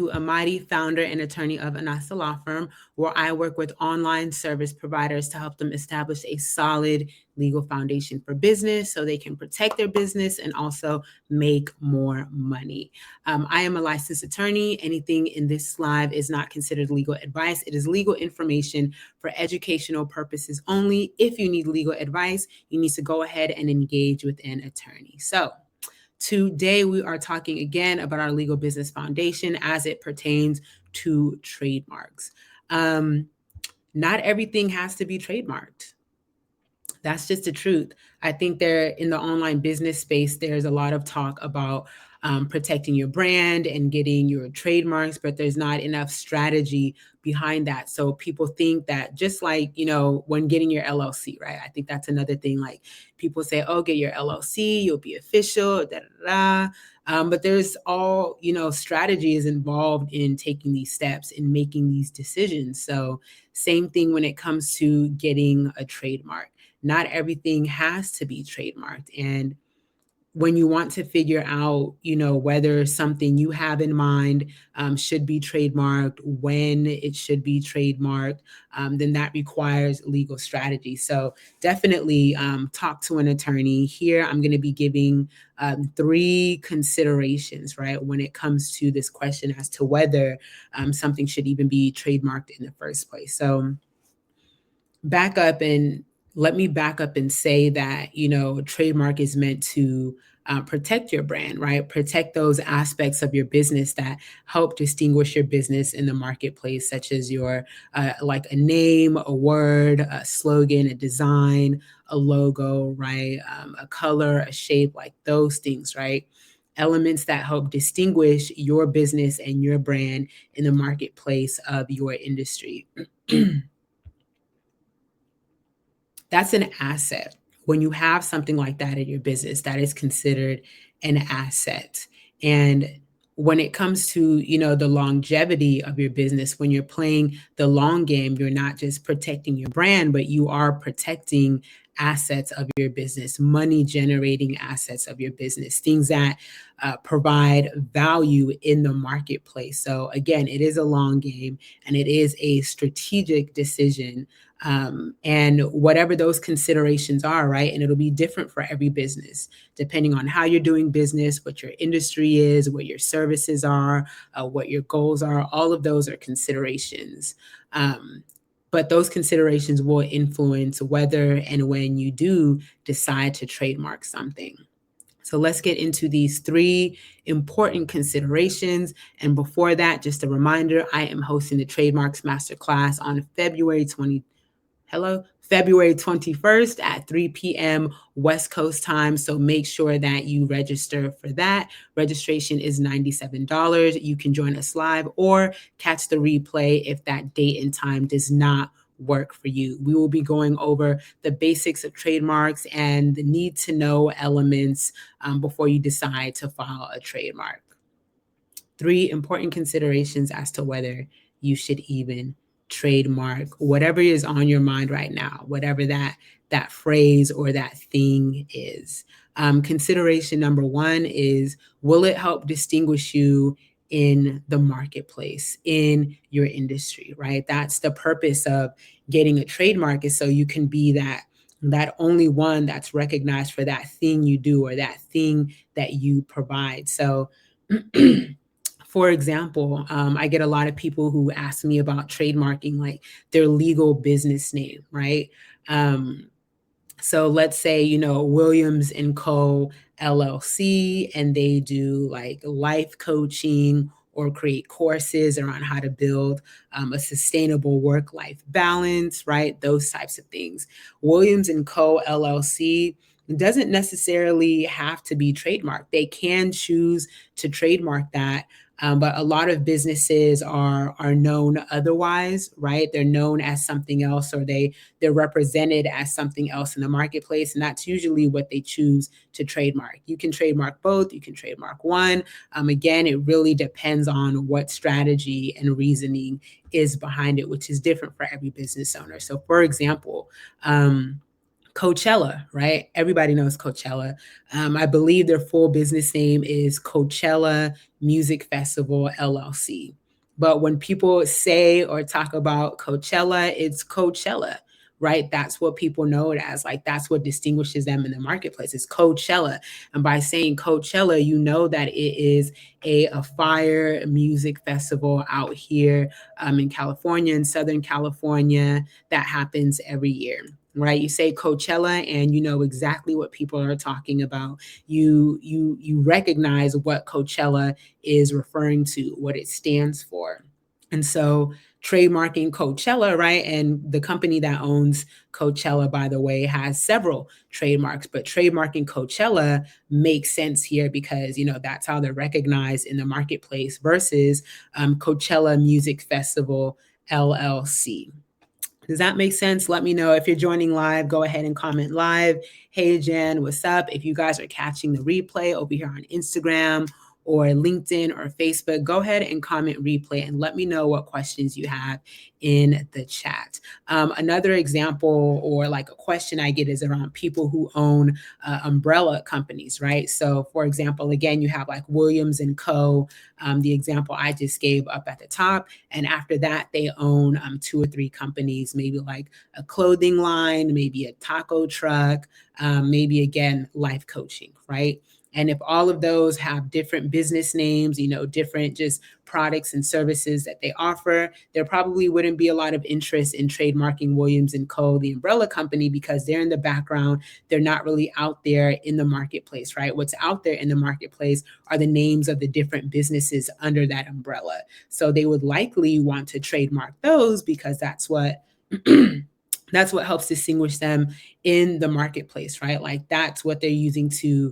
Amadi, founder and attorney of Anasa Law Firm, where I work with online service providers to help them establish a solid legal foundation for business so they can protect their business and also make more money. I am a licensed attorney. Anything in this live is not considered legal advice. It is legal information for educational purposes only. If you need legal advice, you need to go ahead and engage with an attorney. So, today, we are talking again about our legal business foundation as it pertains to trademarks. Not everything has to be trademarked. That's just the truth. I think there in the online business space, there's a lot of talk about protecting your brand and getting your trademarks, but there's not enough strategy behind that. So people think that just like, when getting your LLC, right? I think that's another thing. Like people say, oh, get your LLC, you'll be official, da da da. But there's all, strategies involved in taking these steps and making these decisions. So same thing when it comes to getting a trademark. Not everything has to be trademarked. And when you want to figure out, whether something you have in mind should be trademarked, when it should be trademarked, then that requires legal strategy. So definitely talk to an attorney. Here, I'm going to be giving 3 considerations, right, when it comes to this question as to whether something should even be trademarked in the first place. So back up and let me back up and say that, trademark is meant to protect your brand, right? Protect those aspects of your business that help distinguish your business in the marketplace, such as your, like a name, a word, a slogan, a design, a logo, right? A color, a shape, like those things, right? Elements that help distinguish your business and your brand in the marketplace of your industry. That's an asset. When you have something like that in your business, that is considered an asset. And when it comes to, the longevity of your business, when you're playing the long game, you're not just protecting your brand, but you are protecting assets of your business, money generating assets of your business, things that provide value in the marketplace. So again, it is a long game and it is a strategic decision, and whatever those considerations are, right? And it'll be different for every business, depending on how you're doing business, what your industry is, what your services are, what your goals are. All of those are considerations. But those considerations will influence whether and when you do decide to trademark something. So let's get into these 3 important considerations. And before that, just a reminder, I am hosting the Trademarks Masterclass on February 21st at 3 p.m. West Coast time. So make sure that you register for that. Registration is $97. You can join us live or catch the replay if that date and time does not work for you. We will be going over the basics of trademarks and the need to know elements before you decide to file a trademark. 3 important considerations as to whether you should even trademark whatever is on your mind right now, whatever that phrase or that thing is. Consideration number 1 is, will it help distinguish you in the marketplace, in your industry, right? That's the purpose of getting a trademark, is so you can be that only one that's recognized for that thing you do or that thing that you provide. So for example, I get a lot of people who ask me about trademarking like their legal business name, right? So let's say, Williams and Co. LLC, and they do like life coaching or create courses around how to build a sustainable work-life balance, right? Those types of things. Williams and Co. LLC doesn't necessarily have to be trademarked. They can choose to trademark that. But a lot of businesses are known otherwise, right? They're known as something else, or they're represented as something else in the marketplace, and that's usually what they choose to trademark. You can trademark both. You can trademark one. Again, it really depends on what strategy and reasoning is behind it, which is different for every business owner. So, for example, Coachella, right? Everybody knows Coachella. I believe their full business name is Coachella Music Festival LLC. But when people say or talk about Coachella, it's Coachella, right? That's what people know it as. Like, that's what distinguishes them in the marketplace. It's Coachella. And by saying Coachella, you know that it is a fire music festival out here in California, in Southern California, that happens every year, right? You say Coachella and you know exactly what people are talking about. You recognize what Coachella is referring to, what it stands for. And so trademarking Coachella, right? And the company that owns Coachella, by the way, has several trademarks, but trademarking Coachella makes sense here because, you know, that's how they're recognized in the marketplace versus Coachella Music Festival LLC. Does that make sense? Let me know. If you're joining live, go ahead and comment live. Hey, Jen, what's up? If you guys are catching the replay over here on Instagram or LinkedIn or Facebook, go ahead and comment replay and let me know what questions you have in the chat. Another example or like a question I get is around people who own umbrella companies, right? So for example, again, you have like Williams and Co., the example I just gave up at the top. And after that, they own 2 or 3 companies, maybe like a clothing line, maybe a taco truck, maybe again, life coaching, right? And if all of those have different business names, you know, different just products and services that they offer, there probably wouldn't be a lot of interest in trademarking Williams and Co., the umbrella company, because they're in the background. They're not really out there in the marketplace, right? What's out there in the marketplace are the names of the different businesses under that umbrella. So they would likely want to trademark those because that's what that's what helps distinguish them in the marketplace, right? Like that's what they're using to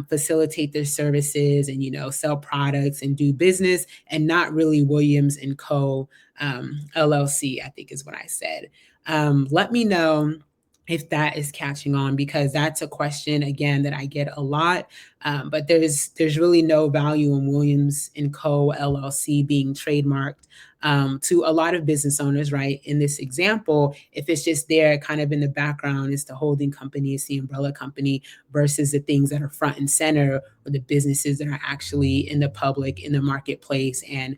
facilitate their services and, you know, sell products and do business, and not really Williams and Co. LLC, I think is what I said. Let me know if that is catching on, because that's a question again that I get a lot. But there's really no value in Williams and Co. LLC being trademarked to a lot of business owners, right? In this example, if it's just there kind of in the background, it's the holding company, it's the umbrella company, versus the things that are front and center, or the businesses that are actually in the public, in the marketplace, and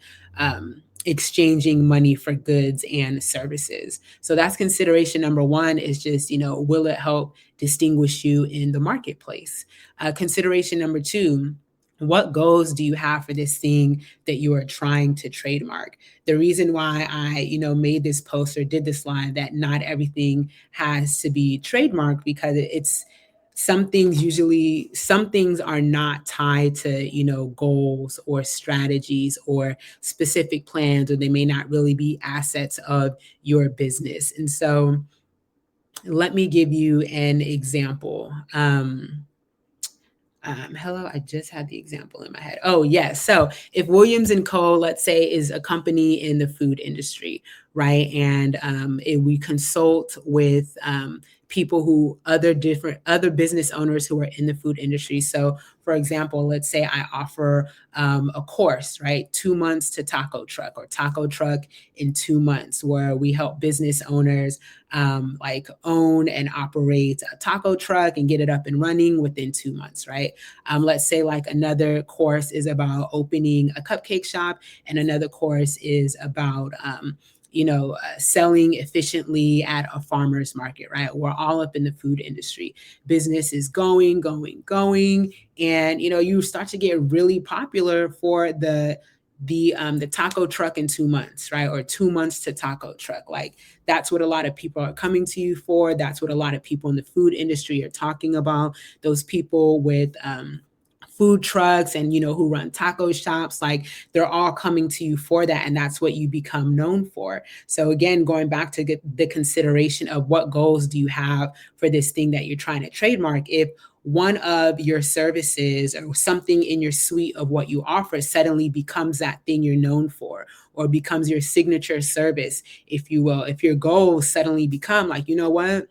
exchanging money for goods and services. So that's consideration number one, is just, you know, will it help distinguish you in the marketplace? Consideration number two, what goals do you have for this thing that you are trying to trademark? The reason why I, you know, made this post or did this live, that not everything has to be trademarked, because it's some things are not tied to, you know, goals or strategies or specific plans, or they may not really be assets of your business. And so let me give you an example. Hello, I just had the example in my head. Oh, yes. So if Williams and Co., let's say, is a company in the food industry, right? And we consult with people who other business owners who are in the food industry. So for example, let's say I offer a course, right? 2 months to taco truck, or taco truck in 2 months, where we help business owners like own and operate a taco truck and get it up and running within 2 months, right? Let's say like another course is about opening a cupcake shop, and another course is about selling efficiently at a farmer's market, right? We're all up in the food industry. Business is going, going, going, and you start to get really popular for the taco truck in 2 months, right? Or 2 months to taco truck. Like that's what a lot of people are coming to you for. That's what a lot of people in the food industry are talking about. Those people with food trucks and who run taco shops, like they're all coming to you for that, and that's what you become known for. So again, going back to the consideration of what goals do you have for this thing that you're trying to trademark. If one of your services or something in your suite of what you offer suddenly becomes that thing you're known for, or becomes your signature service, if you will, if your goals suddenly become like, you know what,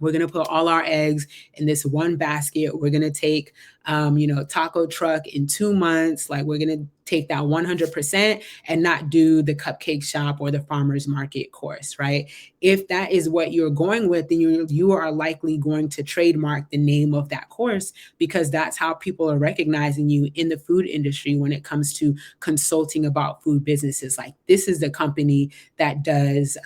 we're going to put all our eggs in this one basket. We're going to take, taco truck in 2 months. Like, we're going to take that 100% and not do the cupcake shop or the farmer's market course, right? If that is what you're going with, then you are likely going to trademark the name of that course, because that's how people are recognizing you in the food industry when it comes to consulting about food businesses. Like, this is the company that does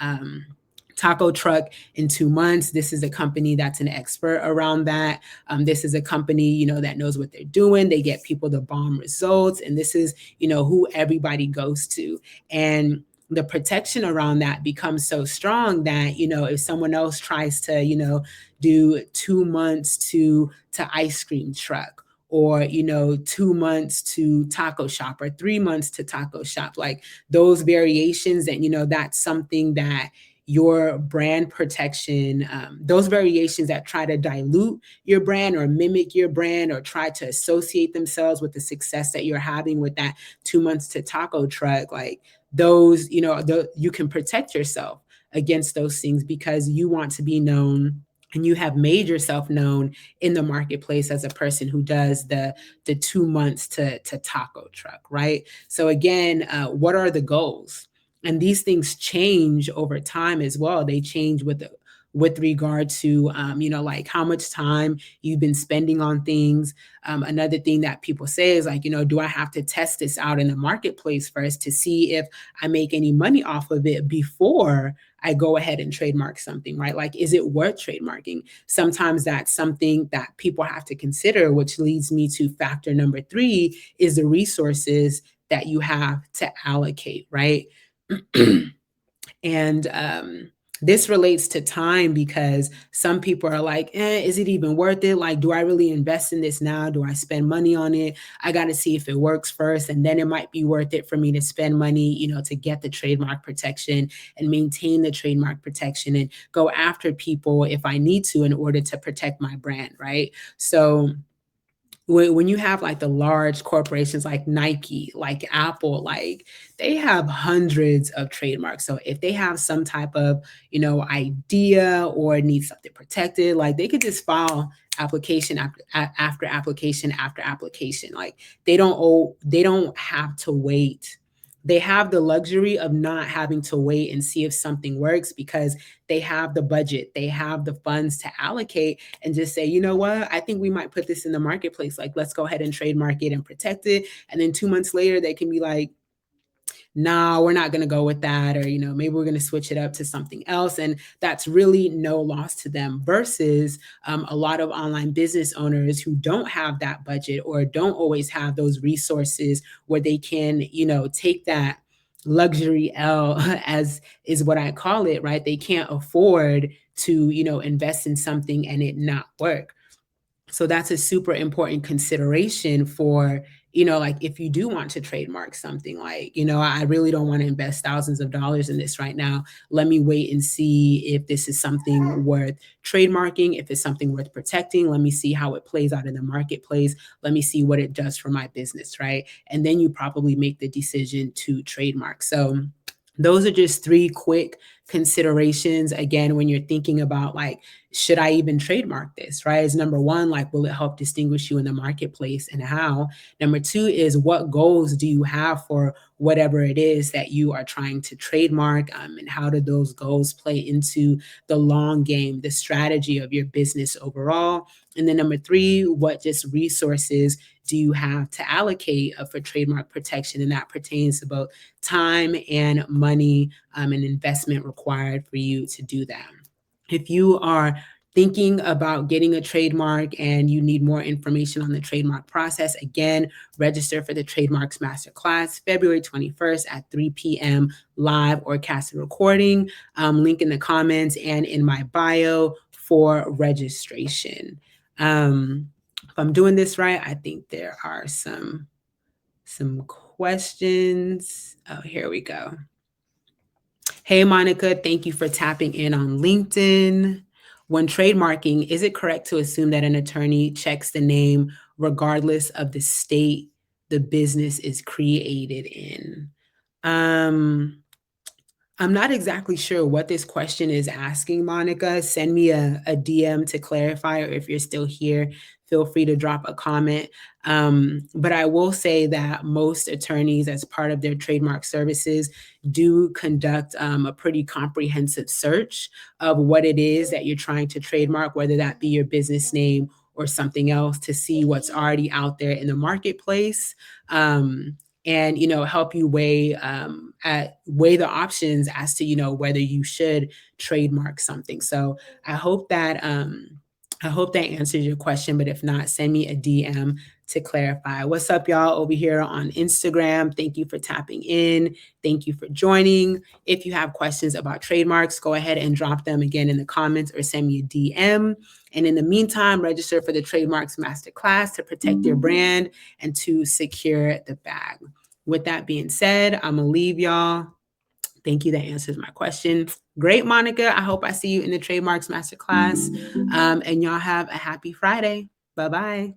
taco truck in 2 months. This is a company that's an expert around that. This is a company, that knows what they're doing. They get people the bomb results. And this is, who everybody goes to. And the protection around that becomes so strong that, if someone else tries to, do 2 months to ice cream truck, or 2 months to taco shop, or 3 months to taco shop, like those variations, that that's something that your brand protection, those variations that try to dilute your brand or mimic your brand or try to associate themselves with the success that you're having with that 2 months to taco truck, like those, you can protect yourself against those things, because you want to be known, and you have made yourself known in the marketplace as a person who does the 2 months to taco truck, right? So again, what are the goals? And these things change over time as well. They change with regard to like how much time you've been spending on things. Another thing that people say is like, do I have to test this out in the marketplace first to see if I make any money off of it before I go ahead and trademark something, right? Like, is it worth trademarking? Sometimes that's something that people have to consider, which leads me to factor number 3, is the resources that you have to allocate, right? And this relates to time, because some people are like, is it even worth it? Like, do I really invest in this now? Do I spend money on it? I got to see if it works first. And then it might be worth it for me to spend money, to get the trademark protection and maintain the trademark protection and go after people if I need to in order to protect my brand, right? So when you have like the large corporations like Nike, like Apple, like they have hundreds of trademarks. So if they have some type of, idea or need something protected, like they could just file application after application after application. Like they don't have to wait. They have the luxury of not having to wait and see if something works, because they have the budget, they have the funds to allocate and just say, you know what, I think we might put this in the marketplace. Like, let's go ahead and trademark it and protect it. And then 2 months later, they can be like, nah, we're not going to go with that. Or, maybe we're going to switch it up to something else. And that's really no loss to them, versus a lot of online business owners who don't have that budget or don't always have those resources where they can, take that luxury L, as is what I call it, right? They can't afford to, invest in something and it not work. So that's a super important consideration for, like if you do want to trademark something, like, I really don't want to invest thousands of dollars in this right now. Let me wait and see if this is something worth trademarking, if it's something worth protecting. Let me see how it plays out in the marketplace. Let me see what it does for my business, right? And then you probably make the decision to trademark. So those are just 3 quick considerations. Again, when you're thinking about like, should I even trademark this, right? Is number 1, like, will it help distinguish you in the marketplace, and how? Number 2 is, what goals do you have for whatever it is that you are trying to trademark? And how do those goals play into the long game, the strategy of your business overall? And then number 3, what just resources do you have to allocate for trademark protection? And that pertains to both time and money, and investment required for you to do that. If you are thinking about getting a trademark and you need more information on the trademark process, again, register for the Trademarks Masterclass February 21st at 3 p.m. live or cast a recording. Link in the comments and in my bio for registration. If I'm doing this right, I think there are some questions. Oh, here we go. Hey, Monica, thank you for tapping in on LinkedIn. When trademarking, is it correct to assume that an attorney checks the name regardless of the state the business is created in? I'm not exactly sure what this question is asking, Monica. Send me a DM to clarify, or if you're still here, feel free to drop a comment. But I will say that most attorneys, as part of their trademark services, do conduct a pretty comprehensive search of what it is that you're trying to trademark, whether that be your business name or something else, to see what's already out there in the marketplace. And help you weigh the options as to whether you should trademark something. So I hope that answers your question, but if not, send me a DM to clarify. What's up, y'all, over here on Instagram? Thank you for tapping in. Thank you for joining. If you have questions about trademarks, go ahead and drop them again in the comments or send me a DM. And in the meantime, register for the Trademarks Masterclass to protect your brand and to secure the bag. With that being said, I'm going to leave y'all. Thank you. That answers my question. Great, Monica. I hope I see you in the Trademarks Masterclass. And y'all have a happy Friday. Bye-bye.